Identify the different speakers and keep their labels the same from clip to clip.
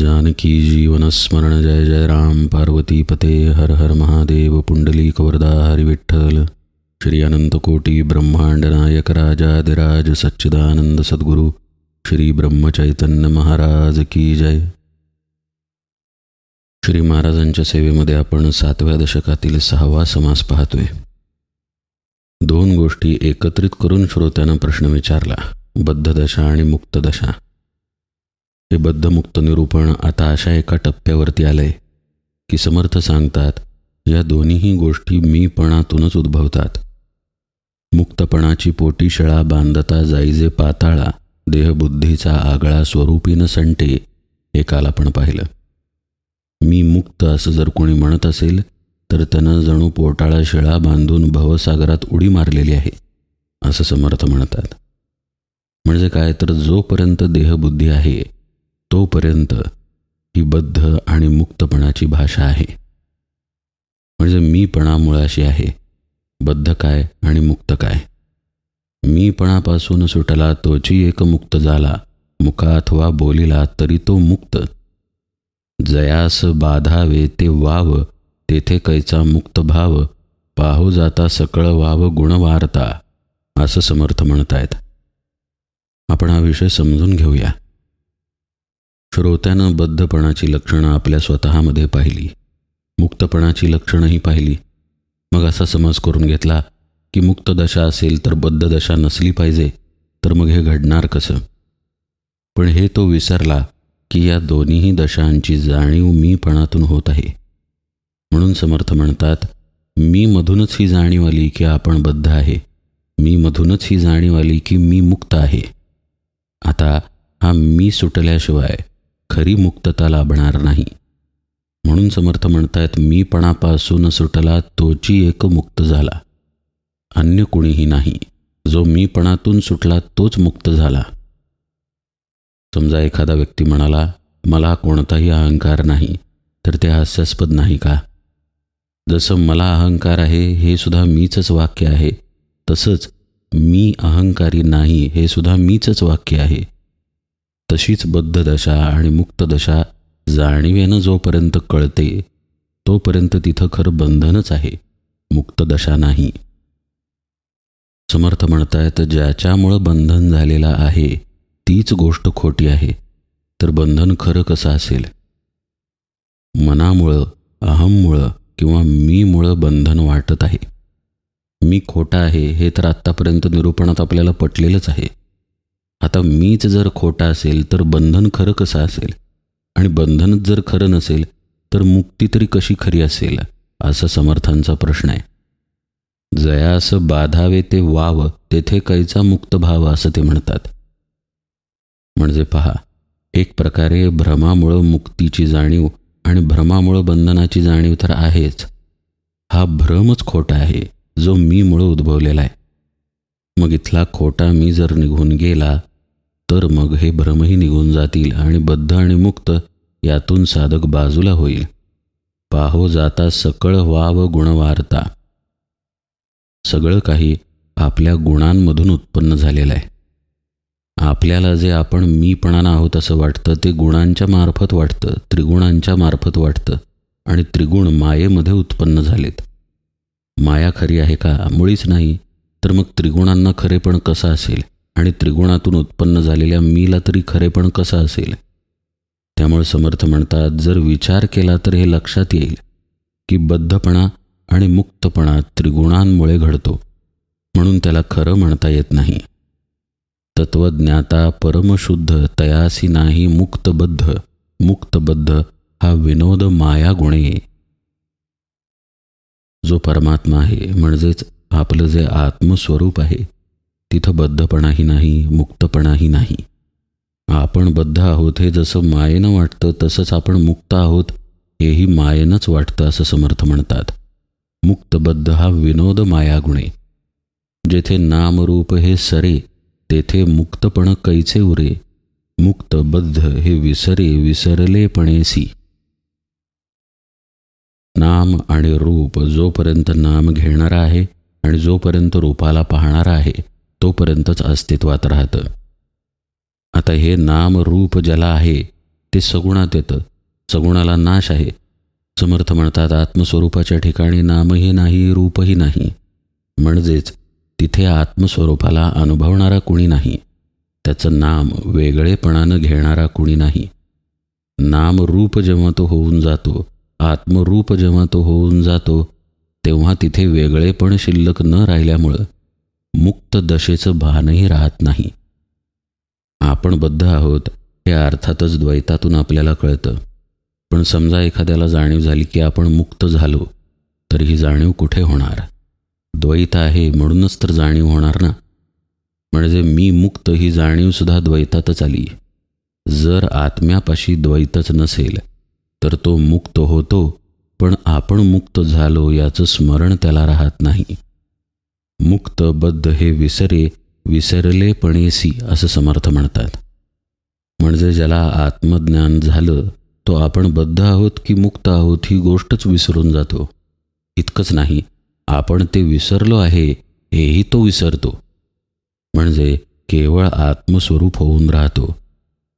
Speaker 1: जानकी जीवन स्मरण जय जय राम पार्वती पते हर हर महादेव पुंडलिक वरदा हरि विठ्ठल श्री अनंत कोटी ब्रह्मांड नायक राजाधिराज सच्चिदानंद सद्गुरु श्री ब्रह्मचैतन्य महाराज की जय. श्री महाराजांच्या सेवेमध्ये आपण 7व्या दशकातील 6वा समास पाहतोय. 2 गोष्टी एकत्रित करून श्रोत्यानं प्रश्न विचारला, बद्धदशा आणि मुक्तदशा. हे बद्धमुक्त निरूपण आता अशा एका टप्प्यावरती आलंय की समर्थ सांगतात या दोन्हीही गोष्टी मीपणातूनच उद्भवतात. मुक्तपणाची पोटीशळा बांधता जाईजे पाताळा, देहबुद्धीचा आगळा स्वरूपी न संटे, हे काल आपण पाहिलं. मी मुक्त असं जर कोणी म्हणत असेल तर त्यानं जणू पोटाळा शिळा बांधून भवसागरात उडी मारलेली आहे असं समर्थ म्हणतात. म्हणजे काय तर जोपर्यंत देहबुद्धी आहे तोपर्यंत ही बद्ध आणि मुक्तपणाची भाषा आहे. म्हणजे मीपणा मुळाशी आहे. बद्ध काय आणि मुक्त काय? मीपणापासून सुटला तोची एक मुक्त झाला, मुका अथवा बोलिला तरी तो मुक्त. जयास बाधावे ते वाव, तेथे कैचा मुक्त भाव, पाहू जाता सकळ वाव गुण वारता, असं समर्थ म्हणतायत. आपण हा विषय समजून घेऊया. श्रोत्यानं बद्धपणाची लक्षणं आपल्या स्वतःमध्ये पाहिली, मुक्तपणाची लक्षणंही पाहिली. मग असा समज करून घेतला की मुक्त दशा असेल तर बद्ध दशा नसली पाहिजे, तर मग हे घडणार कसं? पण हे तो विसरला की या दोन्हीही दशांची जाणीव मीपणातून होत आहे. म्हणून समर्थ म्हणतात, मी मधूनच ही जाणीव आली की आपण बद्ध आहे, मी मधूनच ही जाणीव आली की मी मुक्त आहे. आता हा मी सुटल्याशिवाय खरी मुक्तता लाभणार नाही. म्हणून समर्थ म्हणतायत, मीपणापासून सुटला तोची एक मुक्त झाला, अन्य कुणीही नाही. जो मीपणातून सुटला तोच मुक्त झाला. समजा एखादा व्यक्ती म्हणाला, मला कोणताही अहंकार नाही, तर ते हास्यास्पद नाही का? जसं मला अहंकार आहे हे सुद्धा मीचंच वाक्य आहे, तसंच मी अहंकारी नाही हे सुद्धा मीचंच वाक्य आहे. तशीच बद्ध दशा आणि मुक्त दशा जाणीवेनं जोपर्यंत कळते तोपर्यंत तिथं खरं बंधनच आहे, मुक्त दशा नाही. समर्थ म्हणतायत, ज्याच्यामुळं बंधन झालेलं आहे तीच गोष्ट खोटी आहे, तर बंधन खरं कसं असेल? मनामुळं, अहममुळं किंवा मीमुळं बंधन वाटत आहे. मी खोटा आहे हे तर आत्तापर्यंत निरूपणात आपल्याला पटलेलंच आहे. आता मीच जर खोटा असेल तर बंधन खरं कसं असेल? आणि बंधनच जर खरं नसेल तर मुक्ती तरी कशी खरी असेल, असा समर्थांचा प्रश्न आहे. जयास बाधावे ते वाव, तेथे कैचा मुक्त भाव, असं ते म्हणतात. म्हणजे पहा, एक प्रकारे भ्रमामुळं मुक्तीची जाणीव आणि भ्रमामुळं बंधनाची जाणीव तर आहेच. हा भ्रमच खोटा आहे जो मीमुळं उद्भवलेला आहे. मग इथला खोटा मी जर निघून गेला तर मग हे भ्रमही निघून जातील आणि बद्ध आणि मुक्त यातून साधक बाजूला होईल. पाहो जाता सकळ वाव गुण वारता. सगळं काही आपल्या गुणांमधून उत्पन्न झालेलं आहे. आपल्याला जे आपण मीपणानं आहोत असं वाटतं ते गुणांच्या मार्फत वाटतं, त्रिगुणांच्या मार्फत वाटतं, आणि त्रिगुण मायेमध्ये उत्पन्न झालेत. माया खरी आहे का? मुळीच नाही. तर मग त्रिगुणांना खरेपण कसं असेल आणि त्रिगुणातून उत्पन्न झालेल्या मीला तरी खरेपण कसं असेल? त्यामुळे समर्थ म्हणतात, जर विचार केला तर हे लक्षात येईल की बद्धपणा आणि मुक्तपणा त्रिगुणांमुळे घडतो, म्हणून त्याला खरं म्हणता येत नाही. तत्वज्ञाता परमशुद्ध तयासी नाही मुक्तबद्ध, मुक्तबद्ध हा विनोद माया गुणे. जो परमात्मा आहे म्हणजेच आपलं जे आत्मस्वरूप आहे तिथं बद्धपणाही नाही, मुक्तपणाही नाही. आपण बद्ध आहोत हे जसं मायेनं वाटतं तसंच आपण मुक्त आहोत हेही मायेनंच वाटतं, असं समर्थ म्हणतात. मुक्तबद्ध हा विनोद माया गुणे. जेथे नामरूप हे सरे तेथे मुक्तपण कैचे उरे, मुक्तबद्ध हे विसरे विसरलेपणेसी. नाम आणि रूप जोपर्यंत नाम घेणारा आहे आणि जोपर्यंत रूपाला पाहणारा आहे तोपर्यंतच अस्तित्वात राहतं. आता हे नाम रूप ज्याला आहे ते सगुणात येतं. सगुणाला नाश आहे. समर्थ म्हणतात आत्मस्वरूपाच्या ठिकाणी नामही नाही, रूपही नाही. म्हणजेच तिथे आत्मस्वरूपाला अनुभवणारा कुणी नाही. त्याचं नाम वेगळेपणानं घेणारा कुणी नाही. नामरूप जेव्हा तो होऊन जातो, आत्मरूप जेव्हा तो होऊन जातो, तेव्हा तिथे वेगळेपण शिल्लक न राहिल्यामुळं मुक्त दशेचं भानही राहत नाही. आपण बद्ध आहोत हे अर्थातच द्वैतातून आपल्याला कळतं. पण समजा एखाद्याला जाणीव झाली की आपण मुक्त झालो, तर ही जाणीव कुठे होणार? द्वैत आहे म्हणूनच तर जाणीव होणार ना. म्हणजे मी मुक्त ही जाणीवसुद्धा द्वैतातच आली. जर आत्म्यापाशी द्वैतच नसेल तर तो मुक्त होतो, पण आपण मुक्त झालो याचं स्मरण त्याला राहत नाही. मुक्त बद्ध हे विसरलेपणेसी असं समर्थ म्हणतात. म्हणजे ज्याला आत्मज्ञान झालं तो आपण बद्ध आहोत की मुक्त आहोत ही गोष्टच विसरून जातो. इतकंच नाही, आपण ते विसरलो आहे हेही तो विसरतो. म्हणजे केवळ आत्मस्वरूप होऊन राहतो.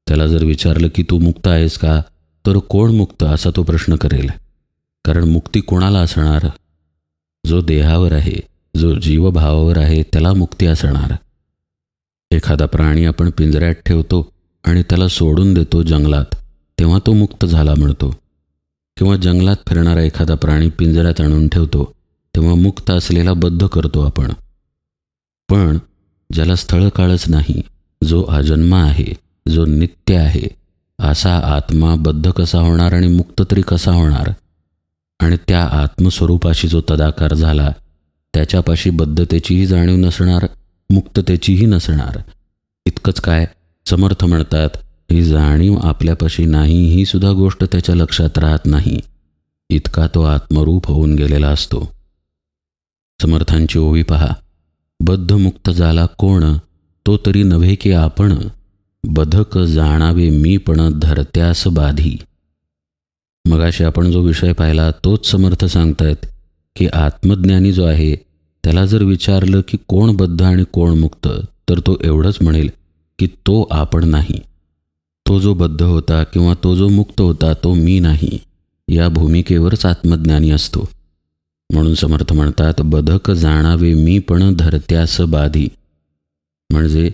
Speaker 1: त्याला जर विचारलं की तू मुक्त आहेस का, तर कोण मुक्त असा तो प्रश्न करेल. कारण मुक्ती कोणाला असणार? जो देहावर आहे, जो जीवभावावर आहे त्याला मुक्ती असणार. एखादा प्राणी आपण पिंजऱ्यात ठेवतो आणि त्याला सोडून देतो जंगलात, तेव्हा तो मुक्त झाला म्हणतो. किंवा जंगलात फिरणारा एखादा प्राणी पिंजऱ्यात आणून ठेवतो, तेव्हा मुक्त असलेला बद्ध करतो आपण. पण ज्याला स्थळकाळच नाही, जो अजन्मा आहे, जो नित्य आहे, असा आत्मा बद्ध कसा होणार आणि मुक्त तरी कसा होणार? आणि त्या आत्मस्वरूपाशी जो तदाकार झाला त्याच्यापाशी बद्धतेचीही जाणीव नसणार, मुक्ततेचीही नसणार. इतकंच काय, समर्थ म्हणतात ही जाणीव आपल्यापाशी नाही ही सुद्धा गोष्ट त्याच्या लक्षात राहत नाही. इतका तो आत्मरूप होऊन गेलेला असतो. समर्थांची ओवी पहा. बद्ध मुक्त झाला कोण, तो तरी नव्हे की आपण. बधक जाणावे मी पण धरत्यास बाधी. मगाशी आपण जो विषय पाहिला तोच समर्थ सांगतायत की आत्मज्ञानी जो आहे त्याला जर विचारलं की कोण बद्ध आणि कोण मुक्त, तर तो एवढंच म्हणेल की तो आपण नाही. तो जो बद्ध होता किंवा तो जो मुक्त होता तो मी नाही, या भूमिकेवरच आत्मज्ञानी असतो. म्हणून समर्थ म्हणतात बधक जाणावे मी पण धरत्यास बाधी. म्हणजे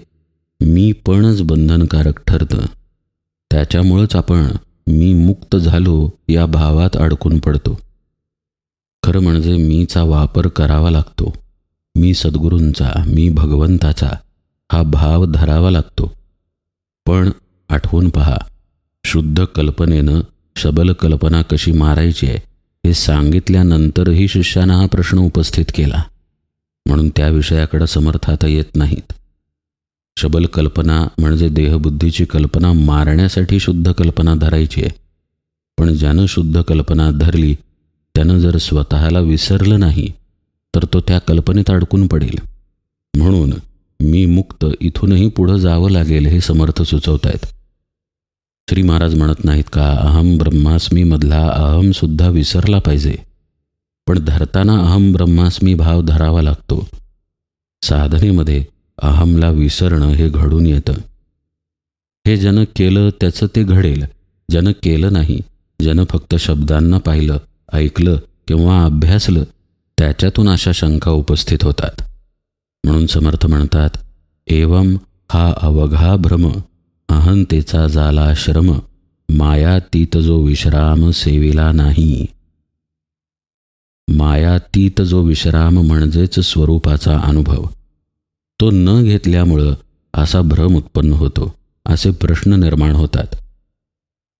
Speaker 1: मी पणच बंधनकारक ठरतं. त्याच्यामुळंच आपण मी मुक्त झालो या भावात अडकून पडतो. खरं म्हणजे मीचा वापर करावा लागतो. मी सद्गुरूंचा, मी भगवंताचा हा भाव धरावा लागतो. पण आठवून पहा, शुद्ध कल्पनेनं शबल कल्पना कशी मारायची आहे हे सांगितल्यानंतरही शिष्यानं हा प्रश्न उपस्थित केला. म्हणून त्या विषयाकडे समर्थ आता येत नाहीत. शबल कल्पना म्हणजे देहबुद्धीची कल्पना मारण्यासाठी शुद्ध कल्पना धरायची आहे. पण ज्यानं शुद्ध कल्पना धरली त्यानं जर स्वतःला विसरलं नाही तर तो त्या कल्पनेत अडकून पडेल. म्हणून मी मुक्त इथूनही पुढं जावं लागेल हे समर्थ सुचवत आहेत. श्री महाराज म्हणत नाहीत का अहम ब्रह्मास्मी मधला अहम सुद्धा विसरला पाहिजे, पण धरताना अहम ब्रह्मास्मी भाव धरावा लागतो. साधनेमध्ये अहमला विसरणं हे घडून येतं. हे ज्यानं केलं त्याचं ते घडेल. ज्यानं केलं नाही, ज्यानं फक्त शब्दांना पाहिलं, ऐकलं किंवा अभ्यासलं, त्याच्यातून अशा शंका उपस्थित होतात. म्हणून समर्थ म्हणतात एवं हा अवघा भ्रम अहंतेचा झाला श्रम मायातीत जो विश्राम सेविला नाही. मायातीत जो विश्राम म्हणजेच स्वरूपाचा अनुभव, तो न घेतल्यामुळं असा भ्रम उत्पन्न होतो. असे प्रश्न निर्माण होतात.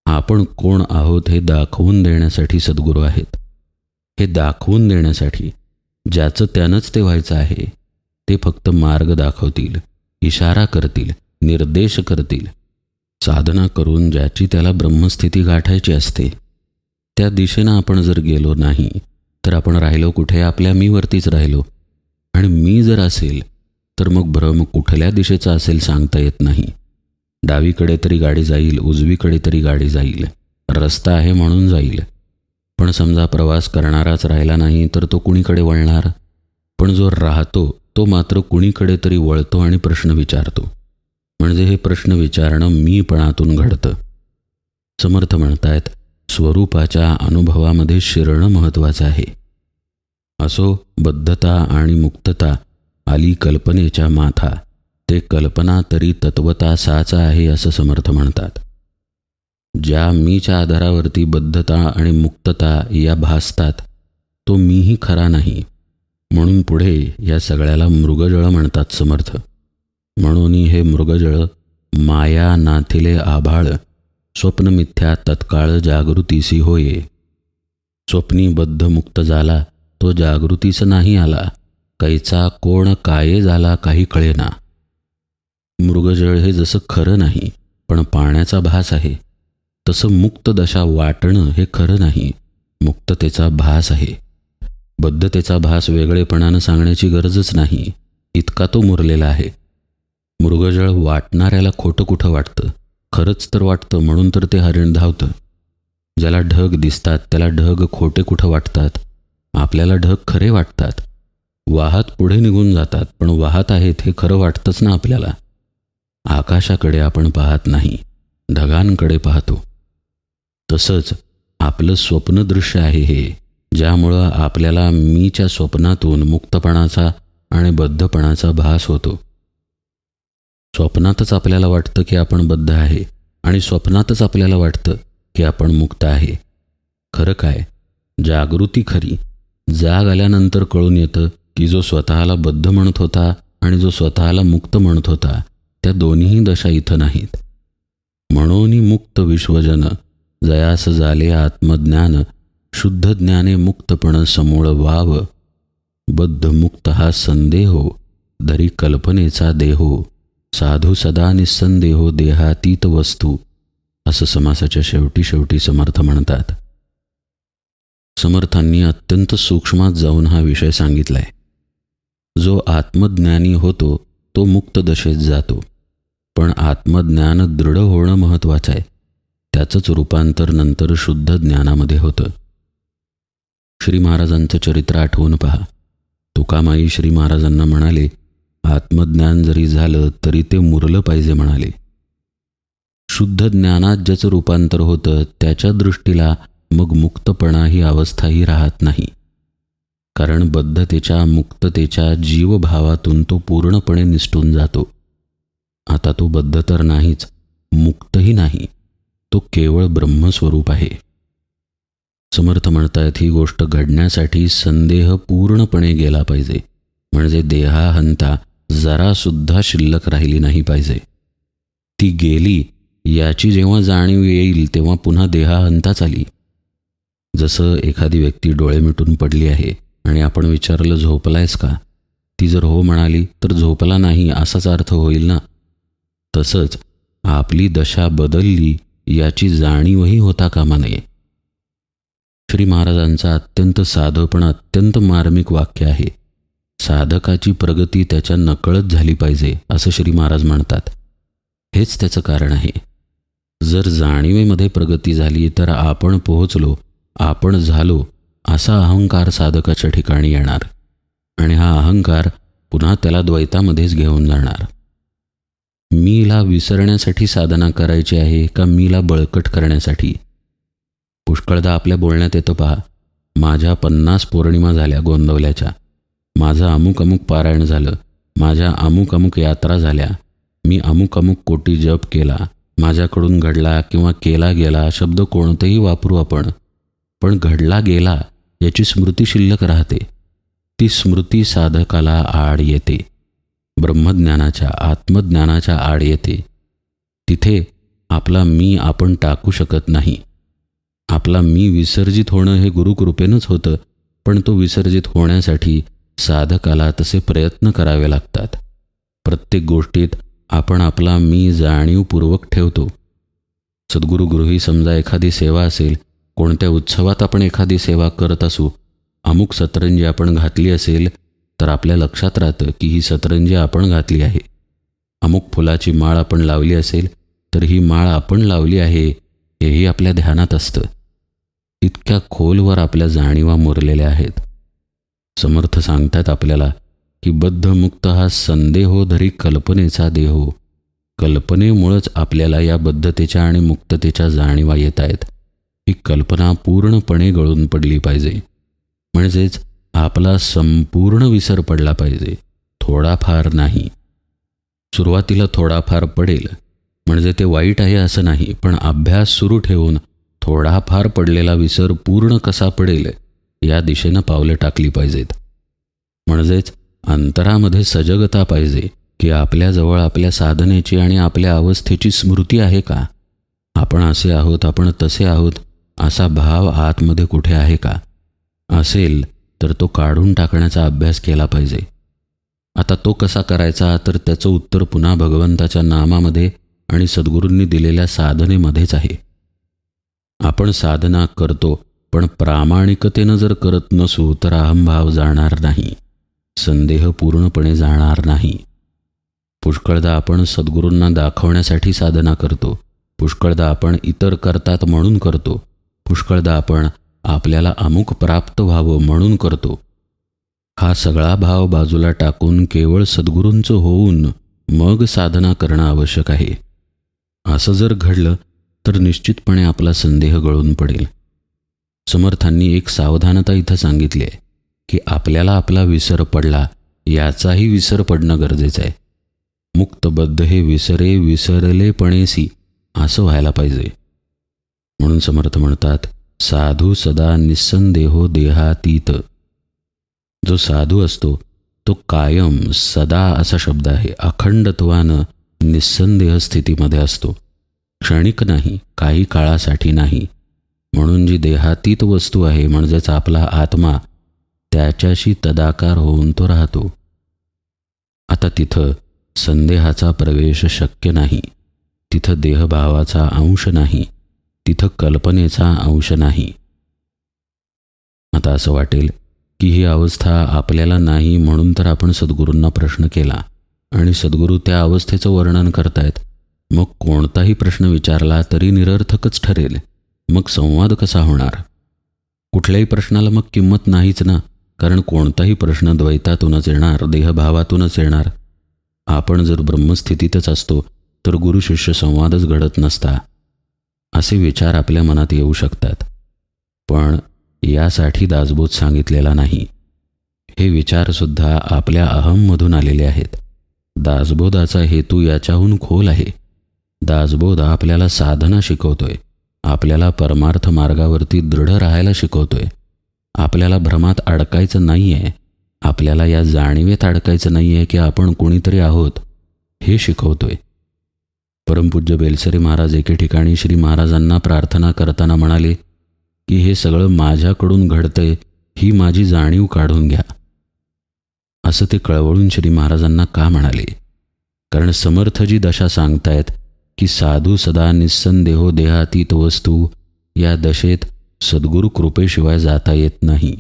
Speaker 1: आपण कोण आहोत हे दाखवून देण्यासाठी सद्गुरू आहेत. हे दाखवून देण्यासाठी ज्याचं त्यानंच ते व्हायचं आहे ते फक्त मार्ग दाखवतील, इशारा करतील, निर्देश करतील. साधना करून ज्याची त्याला ब्रह्मस्थिती गाठायची असते त्या दिशेनं आपण जर गेलो नाही तर आपण राहिलो कुठे? आपल्या मीवरतीच राहिलो. आणि मी जर असेल तर मग भ्रम कुठल्या दिशेचा असेल सांगता येत नाही. डावीकडे तरी गाडी जाईल, उजवीकडे तरी गाडी जाईल, रस्ता आहे म्हणून जाईल. पण समजा प्रवास करणाराच राहिला नाही तर तो कुणीकडे वळणार? पण जो राहतो तो मात्र कुणीकडे तरी वळतो आणि प्रश्न विचारतो. म्हणजे हे प्रश्न विचारणं मीपणातून घडतं. समर्थ म्हणतायत, स्वरूपाच्या अनुभवामध्ये शिरणं महत्त्वाचं आहे. असो बद्धता आणि मुक्तता आली कल्पनेच्या माथा, ते कल्पना तरी तत्वता साच आहे असं समर्थ म्हणतात. ज्या मीच्या आधारावरती बद्धता आणि मुक्तता या भासतात, तो मीही खरा नाही. म्हणून पुढे या सगळ्याला मृगजळ म्हणतात समर्थ. म्हणून हे मृगजळ माया नाथिले आभाळ, स्वप्नमिथ्या तत्काळ जागृतीसी होये. स्वप्नी बद्ध मुक्त झाला, तो जागृतीस नाही आला, कैचा कोण काये झाला काही कळेना. मृगजळ हे जसं खरं नाही पण पाण्याचा भास आहे, तसं मुक्त दशा वाटणं हे खरं नाही, मुक्ततेचा भास आहे. बद्धतेचा भास वेगळेपणानं सांगण्याची गरजच नाही, इतका तो मुरलेला आहे. मृगजळ वाटणाऱ्याला खोटं कुठं वाटतं, खरंच तर वाटतं, म्हणून तर ते हरिण धावतं. ज्याला ढग दिसतात त्याला ढग खोटे कुठं वाटतात, आपल्याला ढग खरे वाटतात. वाहत पुढे निघून जातात, पण वाहत आहेत हे खरं वाटतंच ना आपल्याला. आकाशाकडे आपण पाहत नाही, ढगांकडे पाहतो. तसंच आपलं स्वप्नदृश्य आहे हे, ज्यामुळं आपल्याला मीच्या स्वप्नातून मुक्तपणाचा आणि बद्धपणाचा भास होतो. स्वप्नातच आपल्याला वाटतं की आपण बद्ध आहे आणि स्वप्नातच आपल्याला वाटतं की आपण मुक्त आहे. खरं काय? जागृती खरी. जाग आल्यानंतर कळून येतं की जो स्वतःला बद्ध म्हणत होता आणि जो स्वतःला मुक्त म्हणत होता, त्या दोन्हीही दशा इथं नाहीत. म्हणून मुक्त विश्वजन, जयास झाले आत्मज्ञान, शुद्ध ज्ञाने मुक्तपण समूळ वाव. बद्ध मुक्त हा संदेहो, धरी कल्पनेचा देहो, साधू सदा निस्संदेहो देहातीत वस्तू, असं समासाच्या शेवटी समर्थ म्हणतात. समर्थांनी अत्यंत सूक्ष्मात जाऊन हा विषय सांगितलाय. जो आत्मज्ञानी होतो तो मुक्त दशेत जातो, पण आत्मज्ञान दृढ होणं महत्त्वाचं आहे. त्याचंच रूपांतर नंतर शुद्ध ज्ञानामध्ये होतं. श्री महाराजांचं चरित्र आठवून पहा. तुकामाई श्री महाराजांना म्हणाले, आत्मज्ञान जरी झालं तरी ते मुरलं पाहिजे म्हणाले. शुद्ध ज्ञानात ज्याचं रूपांतर होतं त्याच्या दृष्टीला मग मुक्तपणा ही अवस्थाही राहत नाही, कारण बद्धतेच्या मुक्ततेच्या जीवभावातून तो पूर्णपणे निसटून जातो. आता तो बद्ध तर नाहीच, मुक्तही नाही, तो केवळ ब्रह्मस्वरूप आहे. समर्थ म्हणतायत, ही गोष्ट घडण्यासाठी संदेह पूर्णपणे गेला पाहिजे, म्हणजे देहाहंता जरासुद्धा शिल्लक राहिली नाही पाहिजे. ती गेली याची जेव्हा जाणीव येईल तेव्हा पुन्हा देहाहंताच आली. जसं एखादी व्यक्ती डोळे मिटून पडली आहे आणि आपण विचारलं झोपलायस का, ती जर हो म्हणाली तर झोपला नाही असाच अर्थ होईल ना. तसंच आपली दशा बदलली याची जाणीवही होता कामा नये. श्री महाराजांचं अत्यंत साधं पण अत्यंत मार्मिक वाक्य आहे. साधकाची प्रगती त्याच्या नकळत झाली पाहिजे असं श्री महाराज म्हणतात. हेच त्याचं कारण आहे. जर जाणीवेमध्ये प्रगती झाली तर आपण पोहोचलो, आपण झालो असा अहंकार साधकाच्या ठिकाणी येणार आणि हा अहंकार पुन्हा त्याला द्वैतामध्येच घेऊन जाणार. मीला विसरण्यासाठी साधना करायची आहे का मीला बळकट करण्यासाठी? पुष्कळदा आपल्या बोलण्यात येतं पहा, माझ्या 50 पौर्णिमा झाल्या गोंदवल्याच्या, माझं अमुक अमुक पारायण झालं, माझ्या अमुक अमुक यात्रा झाल्या, मी अमुक अमुक कोटी जप केला, माझ्याकडून घडला किंवा केला गेला शब्द कोणतेही वापरू आपण, पण घडला गेला याची स्मृती शिल्लक राहते. ती स्मृती साधकाला आड येते, ब्रह्मज्ञानाच्या आत्मज्ञानाच्या आड येते. तिथे आपला मी आपण टाकू शकत नाही. आपला मी विसर्जित होणं हे गुरुकृपेनंच होतं, पण तो विसर्जित होण्यासाठी साधकाला तसे प्रयत्न करावे लागतात. प्रत्येक गोष्टीत आपण आपला मी जाणीवपूर्वक ठेवतो. सद्गुरुगृही समजा एखादी सेवा असेल, कोणत्या उत्सवात आपण एखादी सेवा करत असू, अमुक सतरंजी आपण घातली असेल तर आपल्या लक्षात राहतं की ही सतरंजी आपण घातली आहे. अमुक फुलाची माळ आपण लावली असेल तर ही माळ आपण लावली आहे हेही आपल्या ध्यानात असतं. इतक्या खोलवर आपल्या जाणीवा मुरलेल्या आहेत. समर्थ सांगतात आपल्याला की बद्धमुक्त हा संदेहो धरी कल्पनेचा देहो. कल्पनेमुळंच आपल्याला या बद्धतेच्या आणि मुक्ततेच्या जाणीवा येत आहेत. ही कल्पना पूर्णपणे गळून पडली पाहिजे. म्हणजेच आपला संपूर्ण विसर पडला पाहिजे, थोडाफार नाही. सुरुवातीला थोडाफार पडेल म्हणजे ते वाईट आहे असं नाही, पण अभ्यास सुरू ठेवून थोडाफार पडलेला विसर पूर्ण कसा पडेल या दिशेनं पावलं टाकली पाहिजेत. म्हणजेच अंतरामध्ये सजगता पाहिजे की आपल्याजवळ आपल्या साधनेची आणि आपल्या अवस्थेची स्मृती आहे का? आपण असे आहोत, आपण तसे आहोत असा भाव आतमध्ये कुठे आहे का? असेल तर तो काढून टाकण्याचा अभ्यास केला पाहिजे. आता तो कसा करायचा, तर त्याचं उत्तर पुन्हा भगवंताच्या नामामध्ये आणि सद्गुरूंनी दिलेल्या साधनेमध्येच आहे. आपण साधना करतो, पण प्रामाणिकतेनं जर करत नसू तर अहंभाव जाणार नाही, संदेह पूर्णपणे जाणार नाही. पुष्कळदा आपण सद्गुरूंना दाखवण्यासाठी साधना करतो, पुष्कळदा आपण इतर करतात म्हणून करतो, पुष्कळदा आपण आपल्याला अमुक प्राप्त व्हावं म्हणून करतो. हा सगळा भाव बाजूला टाकून केवळ सद्गुरूंचं होऊन मग साधना करणं आवश्यक आहे. असं जर घडलं तर निश्चितपणे आपला संदेह गळून पडेल. समर्थांनी एक सावधानता इथं सांगितली आहे की आपल्याला आपला विसर पडला याचाही विसर पडणं गरजेचं आहे. मुक्तबद्ध हे विसरे विसरलेपणेसी असं व्हायला पाहिजे. म्हणून समर्थ म्हणतात, साधू सदा निस्संदेहो देहातीत. जो साधू असतो तो कायम सदा असा शब्द आहे, अखंडत्वानं निस्संदेह स्थितीमध्ये असतो, क्षणिक नाही, काही काळासाठी नाही. म्हणून जी देहातीत वस्तू आहे म्हणजेच आपला आत्मा, त्याच्याशी तदाकार होऊन तो राहतो. आता तिथं संदेहाचा प्रवेश शक्य नाही, तिथं देहभावाचा अंश नाही, तिथं कल्पनेचा अंश नाही. आता असं वाटेल की ही अवस्था आपल्याला नाही म्हणून तर आपण सद्गुरूंना प्रश्न केला आणि सद्गुरू त्या अवस्थेचं वर्णन करतायत. मग कोणताही प्रश्न विचारला तरी निरर्थकच ठरेल. मग संवाद कसा होणार? कुठल्याही प्रश्नाला मग किंमत नाहीच ना, कारण कोणताही प्रश्न द्वैतातूनच येणार, देहभावातूनच येणार. आपण जर ब्रह्मस्थितीतच असतो तर गुरु शिष्य संवादच घडत नसता. असे विचार आपल्या मनात येऊ शकतात, पण यासाठी दासबोध सांगितलेला नाही. हे विचारसुद्धा आपल्या अहममधून आलेले आहेत. दासबोधाचा हेतू याच्याहून खोल आहे. दासबोध आपल्याला साधना शिकवतोय, आपल्याला परमार्थ मार्गावरती दृढ राहायला शिकवतोय. आपल्याला भ्रमात अडकायचं नाही आहे, आपल्याला या जाणीवेत अडकायचं नाही आहे की आपण कोणीतरी आहोत, हे शिकवतोय. परमपूज्य बेलसरे महाराज एके ठिकाणी श्री महाराजांना प्रार्थना करताना म्हणाले की हे सगळं माझ्याकडून घडतंय, ही माझी जाणीव काढून घ्या. असं ते कळवळून श्री महाराजांना का म्हणाले? कारण समर्थ जी दशा सांगतायत की साधू सदा निस्संदेहो देहातीत वस्तू, या दशेत सद्गुरू कृपेशिवाय जाता येत नाही.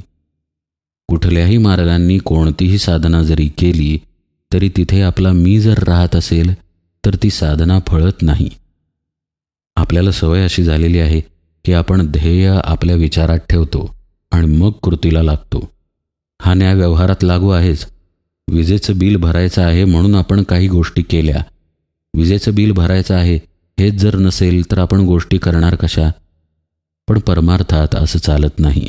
Speaker 1: कुठल्याही मार्गांनी कोणतीही साधना जरी केली तरी तिथे आपला मी जर राहत असेल तर ती साधना फळत नाही. आपल्याला सवय अशी झालेली आहे की आपण ध्येय आपल्या विचारात ठेवतो आणि मग कृतीला लागतो. हा न्याय व्यवहारात लागू आहेच. विजेचं बिल भरायचं आहे म्हणून आपण काही गोष्टी केल्या. विजेचं बिल भरायचं आहे हेच जर नसेल तर आपण गोष्टी करणार कशा? पण परमार्थात असं चालत नाही.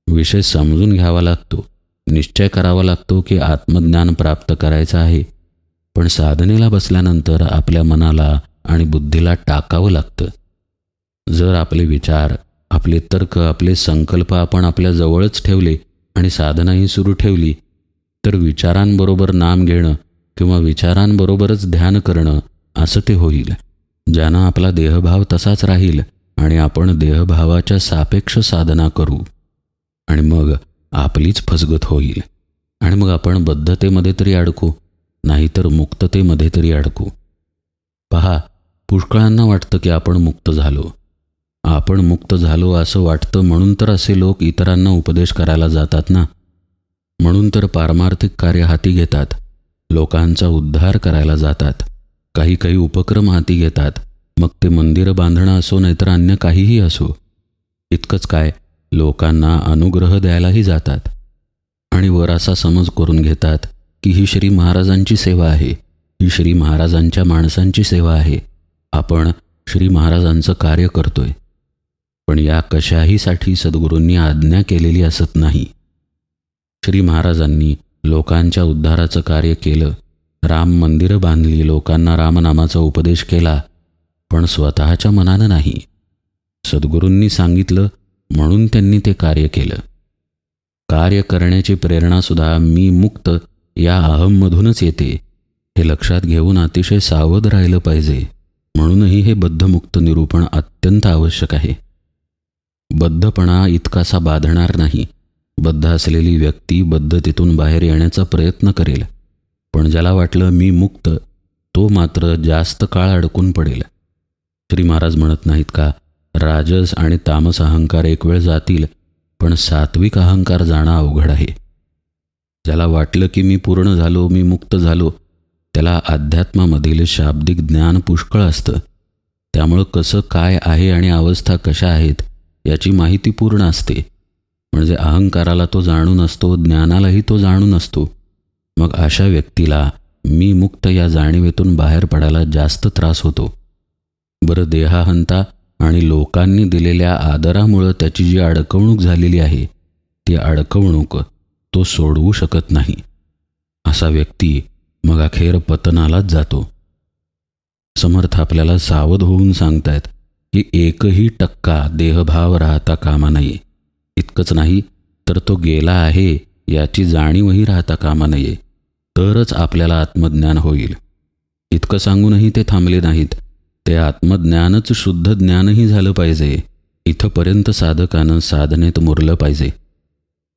Speaker 1: विषय समजून घ्यावा लागतो, निश्चय करावा लागतो की आत्मज्ञान प्राप्त करायचं आहे. पण साधनेला बसल्यानंतर आपल्या मनाला आणि बुद्धीला टाकावं लागतं. जर आपले विचार, आपले तर्क, आपले संकल्प आपण आपल्या जवळच ठेवले आणि साधनाही सुरू ठेवली तर विचारांबरोबर नाम घेणं किंवा विचारांबरोबरच ध्यान करणं असं ते होईल. ज्यानं आपला देहभाव तसाच राहील आणि आपण देहभावाच्या सापेक्ष साधना करू आणि मग आपलीच फसगत होईल आणि मग आपण बद्धतेमध्ये तरी अडकू, नाहीतर मुक्ततेमध्ये तरी अडकू. पहा, पुष्कळांना वाटतं की आपण मुक्त झालो. आपण मुक्त झालो असं वाटतं म्हणून तर असे लोक इतरांना उपदेश करायला जातात ना. म्हणून तर पारमार्थिक कार्य हाती घेतात, लोकांचा उद्धार करायला जातात, काही काही उपक्रम हाती घेतात. मग ते मंदिरं बांधणं असो नाहीतर अन्य काहीही असो. इतकंच काय, लोकांना अनुग्रह द्यायलाही जातात आणि वर असा समज करून घेतात की ही श्री महाराजांची सेवा आहे, ही श्री महाराजांच्या माणसांची सेवा आहे. आपण श्री महाराजांचं कार्य करतोय. पण या कशाहीसाठी सद्गुरूंनी आज्ञा केलेली असत नाही. श्री महाराजांनी लोकांच्या उद्धाराचं कार्य केलं, राम मंदिरं बांधली, लोकांना रामनामाचा उपदेश केला, पण स्वतःच्या मनानं नाही. सद्गुरूंनी सांगितलं म्हणून त्यांनी ते कार्य केलं. कार्य करण्याची प्रेरणासुद्धा मी मुक्त या अहममधूनच येते, हे लक्षात घेऊन अतिशय सावध राहिलं पाहिजे. म्हणूनही हे बद्धमुक्त निरूपण अत्यंत आवश्यक आहे. बद्धपणा इतकासा बाधणार नाही. बद्ध असलेली व्यक्ती बद्धतेतून बाहेर येण्याचा प्रयत्न करेल, पण ज्याला वाटलं मी मुक्त, तो मात्र जास्त काळ अडकून पडेल. श्री महाराज म्हणत नाहीत का, राजस आणि तामस अहंकार एक वेळ जातील, पण सात्विक अहंकार जाणं अवघड आहे. ज्याला वाटलं की मी पूर्ण झालो, मी मुक्त झालो, त्याला अध्यात्मामधील शाब्दिक ज्ञान पुष्कळ असतं. त्यामुळं कसं काय आहे आणि अवस्था कशा आहेत याची माहिती पूर्ण असते. म्हणजे अहंकाराला तो जाणून असतो, ज्ञानालाही तो जाणून असतो. मग अशा व्यक्तीला मी मुक्त या जाणीवेतून बाहेर पडायला जास्त त्रास होतो. बरं, देहाहंता आणि लोकांनी दिलेल्या आदरामुळं त्याची जी अडकवणूक झालेली आहे, ती अडकवणूक तो सोडवू शकत नाही. असा व्यक्ती मग अखेर पतनालाच जातो. समर्थ आपल्याला सावध होऊन सांगतायत की 1% देहभाव राहता कामा नये. इतकंच नाही तर तो गेला आहे याची जाणीवही राहता कामा नये, तरच आपल्याला आत्मज्ञान होईल. इतकं सांगूनही ते थांबले नाहीत. ते आत्मज्ञानच शुद्ध ज्ञानही झालं पाहिजे. इथंपर्यंत साधकानं साधनेत मुरलं पाहिजे.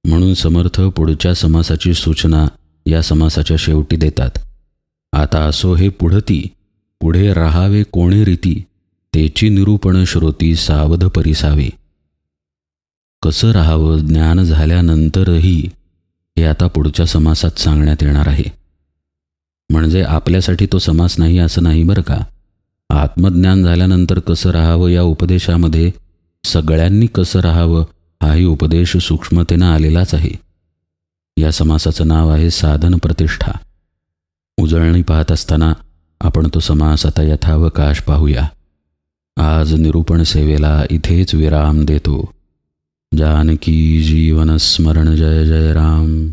Speaker 1: म्हणून समर्थ पुढच्या समासाची सूचना या समासाच्या शेवटी देतात. आता असो हे पुढती, पुढे राहावे कोणे रीती, तेची निरूपण श्रोती सावध परिसावे. कसं राहावं ज्ञान झाल्यानंतरही हे आता पुढच्या समासात सांगण्यात येणार आहे. म्हणजे आपल्यासाठी तो समास नाही असं नाही बरं का. आत्मज्ञान झाल्यानंतर कसं राहावं या उपदेशामध्ये सगळ्यांनी कसं राहावं हाही उपदेश सूक्ष्मतेनं आलेलाच आहे. या समासाचं नाव आहे साधन प्रतिष्ठा. उजळणी पाहत असताना आपण तो समास आता यथावकाश पाहूया. आज निरूपण सेवेला इथेच विराम देतो. जानकी जीवन स्मरण. जय जय राम.